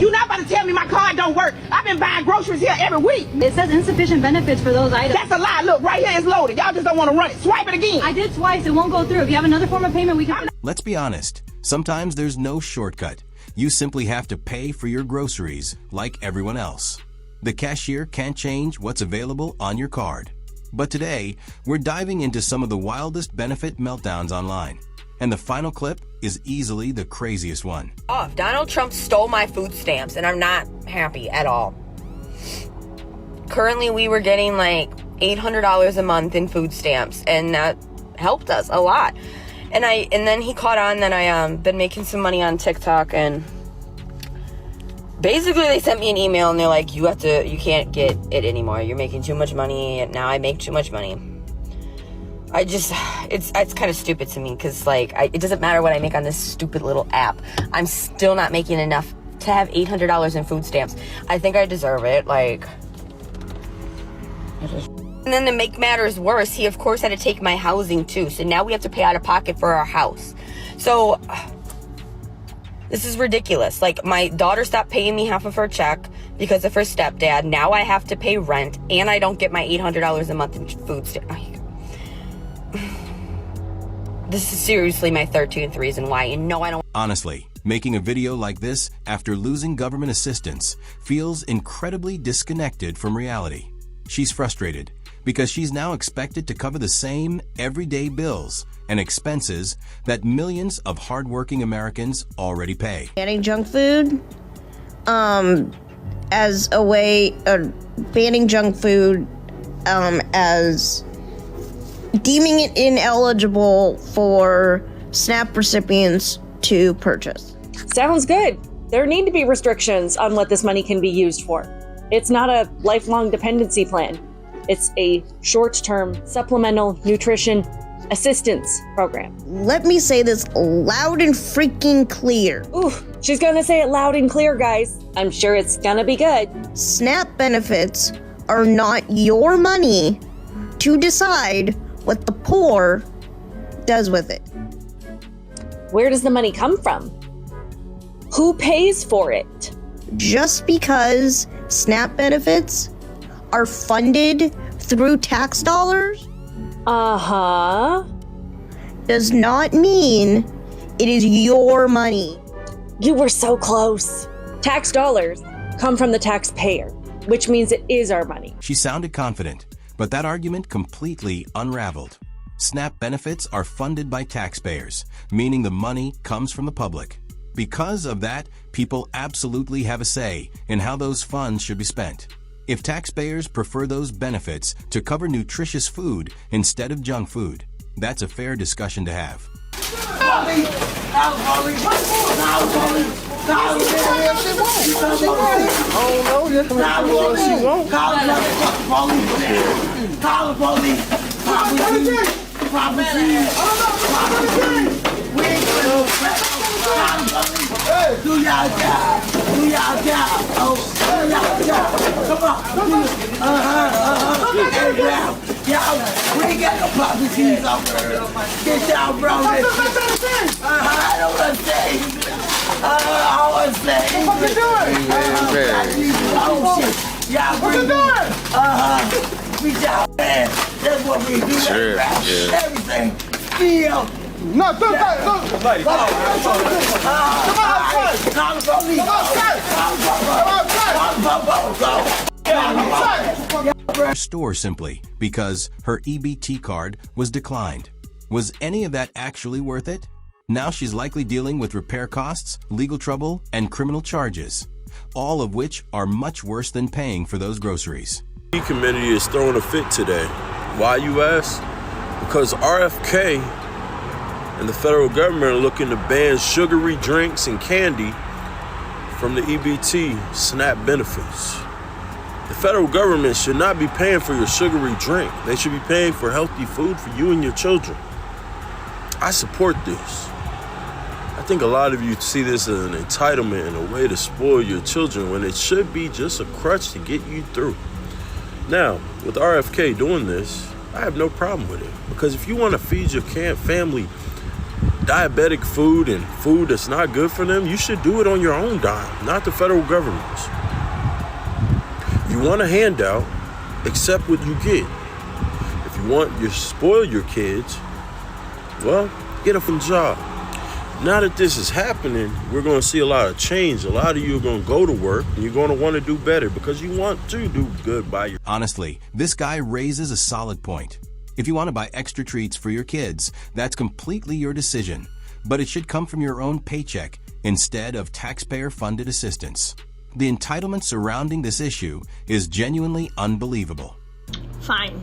You're not about to tell me my card don't work. I've been buying groceries here every week. It says insufficient benefits for those items. That's a lie. Look, right here it's loaded. Y'all just don't want to run it. Swipe it again. I did twice. It won't go through. If you have another form of payment, we can... Let's be honest. Sometimes there's no shortcut. You simply have to pay for your groceries like everyone else. The cashier can't change what's available on your card. But today, we're diving into some of the wildest benefit meltdowns online. And the final clip is easily the craziest one. Oh, Donald Trump stole my food stamps, and I'm not happy at all. Currently, we were getting like $800 a month in food stamps, and that helped us a lot. And then he caught on that I been making some money on TikTok, and basically they sent me an email and they're like, you can't get it anymore. You're making too much money, and now I make too much money. It's kind of stupid to me, because like it doesn't matter what I make on this stupid little app. I'm still not making enough to have $800 in food stamps. I think I deserve it. Like, and then to make matters worse, he of course had to take my housing too. So now we have to pay out of pocket for our house. So this is ridiculous. Like, my daughter stopped paying me half of her check because of her stepdad. Now I have to pay rent, and I don't get my $800 a month in food stamps. This is seriously my 13th reason why, and no, I don't. Honestly, making a video like this after losing government assistance feels incredibly disconnected from reality. She's frustrated because she's now expected to cover the same everyday bills and expenses that millions of hardworking Americans already pay. Banning junk food as a way of banning junk food as deeming it ineligible for SNAP recipients to purchase. Sounds good. There need to be restrictions on what this money can be used for. It's not a lifelong dependency plan. It's a short-term supplemental nutrition assistance program. Let me say this loud and freaking clear. Ooh, she's gonna say it loud and clear, guys. I'm sure it's gonna be good. SNAP benefits are not your money to decide what the poor does with it. Where does the money come from? Who pays for it? Just because SNAP benefits are funded through tax dollars does not mean it is your money. You were so close. Tax dollars come from the taxpayer, which means it is our money. She sounded confident, but that argument completely unraveled. SNAP benefits are funded by taxpayers, meaning the money comes from the public. Because of that, people absolutely have a say in how those funds should be spent. If taxpayers prefer those benefits to cover nutritious food instead of junk food, that's a fair discussion to have. Do y'all job. Do y'all job. Oh, do y'all job. Come on. Hey, y'all, we ain't got no properties over here. Get y'all bro. I don't want to say. I want to say. What you doing? Oh, shit. Y'all what you doing? We y'all man. That's what we do. Sure, yeah. Everything. Feel. No, come back, come back. Come outside. Call the police. Come outside. Store simply because her EBT card was declined. Was any of that actually worth it? Now she's likely dealing with repair costs, legal trouble, and criminal charges, all of which are much worse than paying for those groceries. The community is throwing a fit today. Why, you ask? Because RFK and the federal government are looking to ban sugary drinks and candy from the EBT SNAP benefits. The federal government should not be paying for your sugary drink. They should be paying for healthy food for you and your children. I support this. I think a lot of you see this as an entitlement and a way to spoil your children when it should be just a crutch to get you through. Now, with RFK doing this, I have no problem with it. Because if you want to feed your family diabetic food and food that's not good for them, you should do it on your own dime, not the federal government's. If you want a handout, accept what you get. If you want to spoil your kids, well, get a full job. Now that this is happening, we're going to see a lot of change. A lot of you are going to go to work and you're going to want to do better because you want to do good by your... Honestly, this guy raises a solid point. If you want to buy extra treats for your kids, that's completely your decision. But it should come from your own paycheck instead of taxpayer-funded assistance. The entitlement surrounding this issue is genuinely unbelievable. Fine.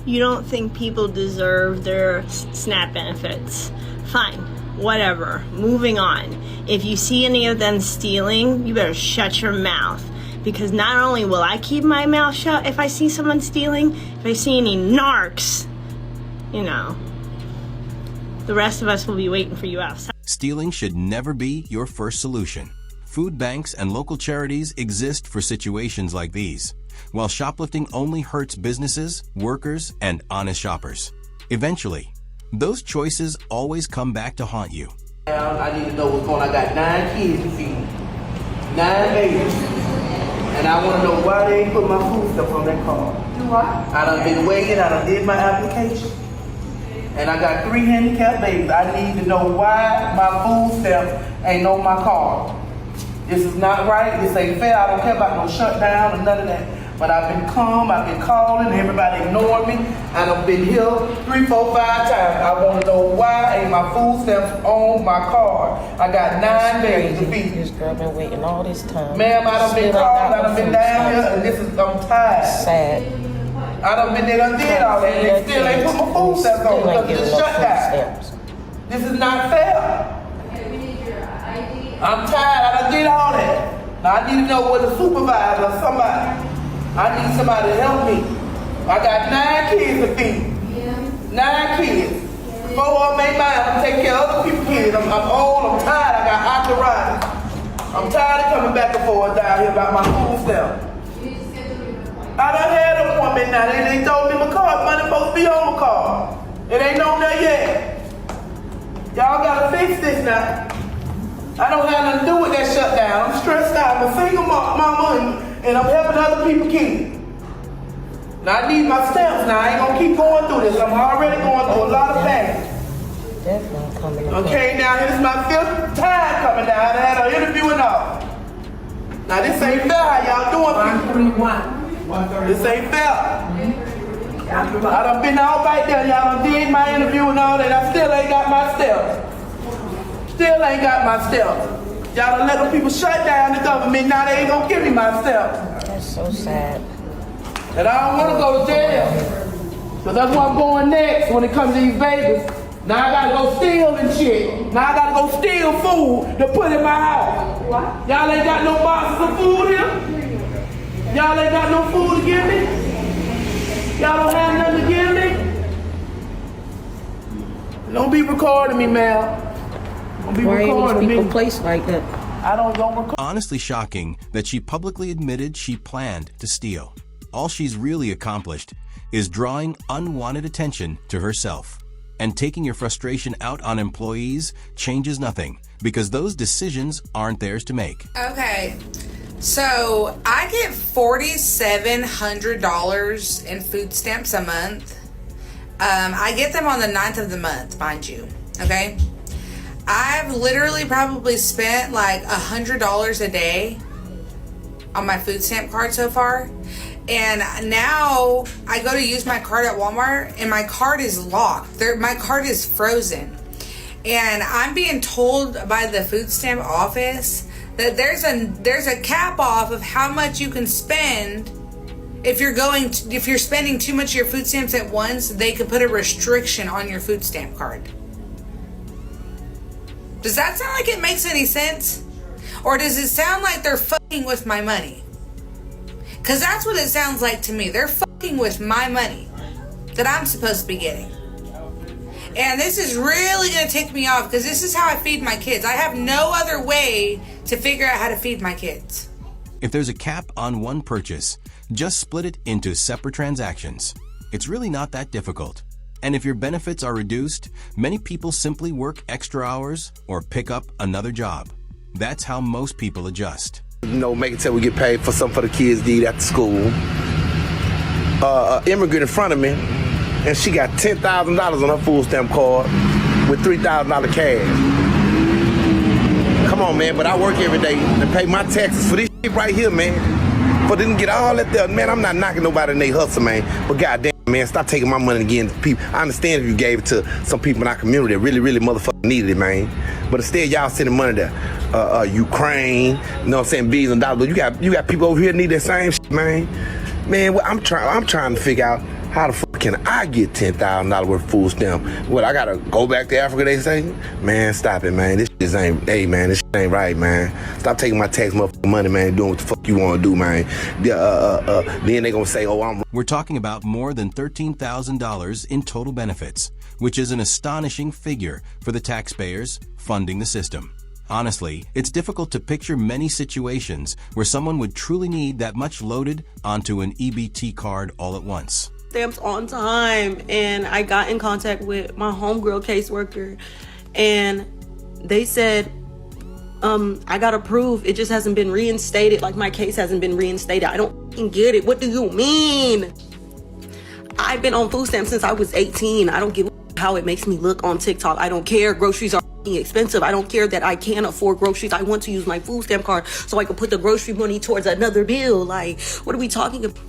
You don't think people deserve their SNAP benefits. Fine. Whatever. Moving on. If you see any of them stealing, you better shut your mouth. Because not only will I keep my mouth shut if I see someone stealing, if I see any narcs, the rest of us will be waiting for you outside. Stealing should never be your first solution. Food banks and local charities exist for situations like these, while shoplifting only hurts businesses, workers, and honest shoppers. Eventually, those choices always come back to haunt you. I need to know what's going on. I got 9 kids to feed. 9 babies. And I want to know why they ain't put my food stuff on that card. Do what? I done been waiting. I done did my application. And I got 3 handicapped babies. I need to know why my food stamp ain't on my card. This is not right. This ain't fair. I don't care about no shutdown or none of that. But I've been calm. I've been calling. Everybody ignoring me. And I've been here 3, 4, 5 times. I want to know why ain't my food stamps on my card. I got 9 babies to feed. This girl been waiting all this time. Ma'am, I done been called. I done been down here, and I'm tired. Sad. I done been there, done did all that, and they still ain't put my food stamps on because of this shutdown. This is not fair. I'm tired. I done did all that. Now I need to know what the supervisor or somebody. I need somebody to help me. I got 9 kids to feed. 9 kids. 4 of them ain't mine. I'm taking care of other people's kids. I'm old. I'm tired. I got arthritis. I'm tired of coming back and forth down here about my food stamp. I done had an appointment now. They told me my card money supposed to be on my card. It ain't on there yet. Y'all gotta fix this now. I don't have nothing to do with that shutdown. I'm stressed out. I'm a single mama and I'm helping other people kids. Now I need my stamps now. I ain't gonna keep going through this. I'm already going through a lot of pain. Definitely coming. Okay, now here's my 5th time coming down. I had an interview and all. Now this ain't fair how y'all doing people. 131. This ain't fair. I done been all right there. Y'all done did my interview and all that. I still ain't got my stamps. Still ain't got my stamps. Y'all done let them people shut down the government. Now they ain't gonna give me my stamps. That's so sad. And I don't wanna go to jail. So that's where I'm going next when it comes to these babies. Now I gotta go steal and shit. Now I gotta go steal food to put in my house. What? Y'all ain't got no boxes of food here? Y'all ain't got no food to give me? Y'all don't have nothing to give me? Don't be recording me, Mel. Don't be recording me. Place like that. I don't record. Honestly shocking that she publicly admitted she planned to steal. All she's really accomplished is drawing unwanted attention to herself. And taking your frustration out on employees changes nothing because those decisions aren't theirs to make. Okay, so I get $4,700 in food stamps a month. I get them on the 9th of the month, mind you, okay? I've literally probably spent like $100 a day on my food stamp card so far. And now I go to use my card at Walmart and my card is locked. My card is frozen. And I'm being told by the food stamp office that there's a cap off of how much you can spend. If you're spending too much of your food stamps at once, they could put a restriction on your food stamp card. Does that sound like it makes any sense? Or does it sound like they're fucking with my money? Because that's what it sounds like to me. They're fucking with my money that I'm supposed to be getting. And this is really going to tick me off because this is how I feed my kids. I have no other way to figure out how to feed my kids. If there's a cap on one purchase, just split it into separate transactions. It's really not that difficult. And if your benefits are reduced, many people simply work extra hours or pick up another job. That's how most people adjust. Make it till we get paid for something for the kids to eat at the school. Immigrant in front of me, and she got $10,000 on her food stamp card with $3,000 cash. Come on, man, but I work every day to pay my taxes for this shit right here, man. For them to get all that there, man, I'm not knocking nobody in their hustle, man. But goddamn, man, stop taking my money again to people. I understand if you gave it to some people in our community that really, really motherfucking needed it, man. But instead, y'all sending money to Ukraine, you know what I'm saying, billions of dollars. But you got people over here that need that same shit, man. Man, I'm trying to figure out how the fuck can I get $10,000 worth of food stamp? What, I gotta go back to Africa, they say? Man, stop it, man. This shit ain't, hey, man, this shit ain't right, man. Stop taking my tax motherfucking money, man, doing what the fuck you wanna do, man. Then they gonna say, oh, I'm... We're talking about more than $13,000 in total benefits, which is an astonishing figure for the taxpayers funding the system. Honestly, it's difficult to picture many situations where someone would truly need that much loaded onto an EBT card all at once. Stamps on time, and I got in contact with my homegirl caseworker, and they said I got approved. It just hasn't been reinstated. Like, my case hasn't been reinstated. I don't fucking get it. What do you mean? I've been on food stamps since I was 18. I don't give a how it makes me look on TikTok. I don't care. Groceries are expensive. I don't care that I can't afford groceries. I want to use my food stamp card so I can put the grocery money towards another bill. Like, what are we talking about?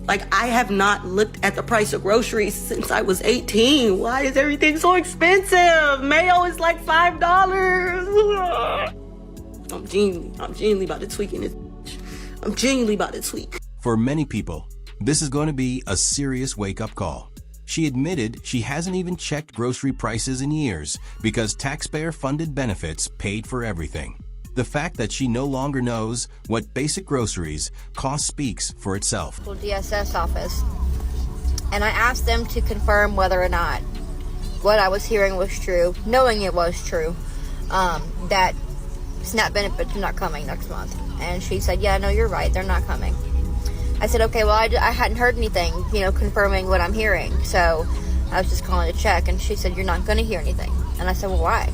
Like, I have not looked at the price of groceries since I was 18. Why is everything so expensive? Mayo is like $5. I'm genuinely about to tweak in this. I'm genuinely about to tweak. For many people, this is going to be a serious wake-up call. She admitted she hasn't even checked grocery prices in years because taxpayer-funded benefits paid for everything. The fact that she no longer knows what basic groceries cost speaks for itself. DSS office, and I asked them to confirm whether or not what I was hearing was true, knowing it was true, that SNAP benefits are not coming next month. And she said, yeah, no, you're right, they're not coming. I said, okay, well, I hadn't heard anything, confirming what I'm hearing, so I was just calling to check. And she said, you're not going to hear anything. And I said, well, why?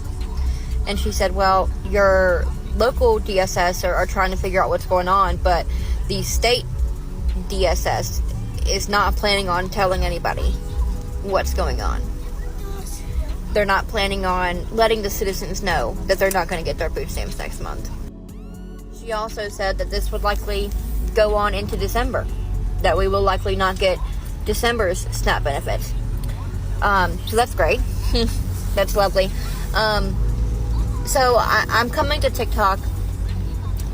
And she said, well, your local DSS are trying to figure out what's going on, but the state DSS is not planning on telling anybody what's going on. They're not planning on letting the citizens know that they're not going to get their food stamps next month. She also said that this would likely go on into December, that we will likely not get December's SNAP benefits. So that's great. That's lovely. So I'm coming to TikTok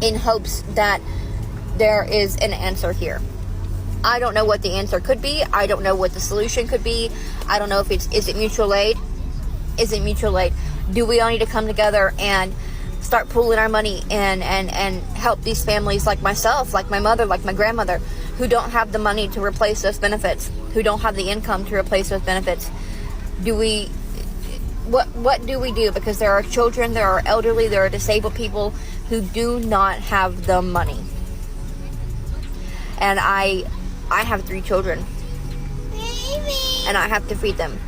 in hopes that there is an answer here. I don't know what the answer could be. I don't know what the solution could be. I don't know if is it mutual aid? Is it mutual aid? Do we all need to come together and start pooling our money and help these families like myself, like my mother, like my grandmother, who don't have the money to replace those benefits, who don't have the income to replace those benefits? What do we do? Because there are children, there are elderly, there are disabled people who do not have the money. And I have 3 children. And I have to feed them.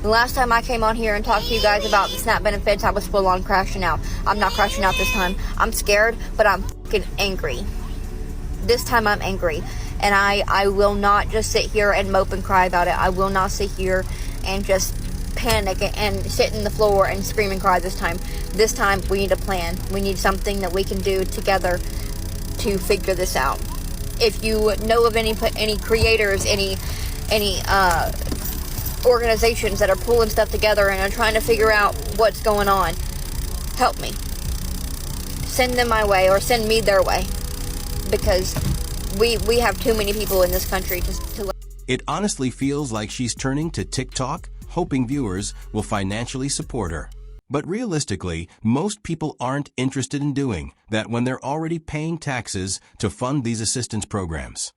The last time I came on here and talked to you guys about the SNAP benefits, I was full on crashing out. I'm not crashing out this time. I'm scared, but I'm fucking angry. This time I'm angry. And I will not just sit here and mope and cry about it. I will not sit here and just panic and sit in the floor and scream and cry this time. This time we need a plan. We need something that we can do together to figure this out. If you know of any creators, any organizations that are pulling stuff together and are trying to figure out what's going on, help me. Send them my way, or send me their way, because we have too many people in this country to It honestly feels like she's turning to TikTok, hoping viewers will financially support her. But realistically, most people aren't interested in doing that when they're already paying taxes to fund these assistance programs.